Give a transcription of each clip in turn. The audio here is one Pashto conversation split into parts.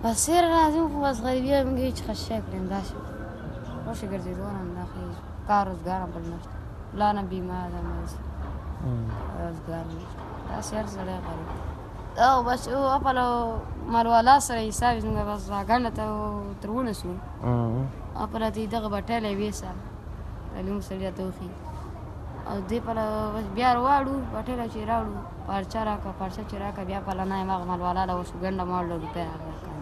بصير لازم بس غريبية بنجي خشاك لين داشة وش يقدرون عن داخل كارز قارن بالمشت لا نبي ما هذا ما يصير قارن لا سير سريع غريب أو بس هو أبلو مالولا سريع سابس نجا بس قالنا تو ترون سون أبلا تيجي بتلا بيسا اليوم سريع توخي او دې په بس بیا واړو پټه چیراړو پارچا راکا پارچا چیراکا بیا په لنای ما غمل والا له وشو ګنده مال له روپیا راکا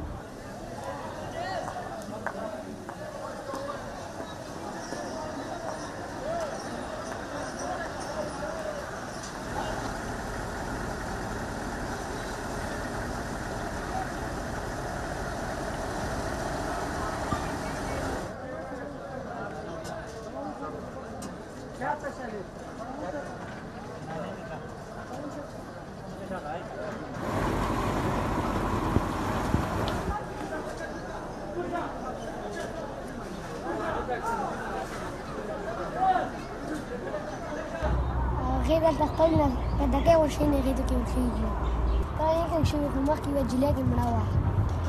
غير تقلنا كدكا وشينا غير كم خيجي كان يمكن شيء في مخي وجلاك المنوع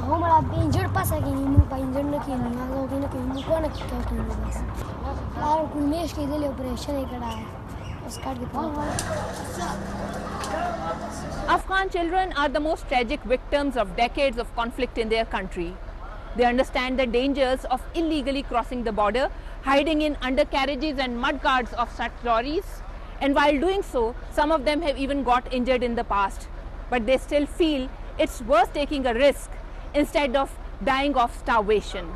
هم رابين جر باسا كيني مو باين جر نكين ناغو كيني كيني مو كون كيني بس यार कोई मेश के लिए ऑपरेशन ही करा है उस कार्ड के Afghan children are the most tragic victims of decades of conflict in their country. They understand the dangers of illegally crossing the border, hiding in undercarriages and mudguards of such lorries, and while doing so, some of them have even got injured in the past. But they still feel it's worth taking a risk instead of dying of starvation.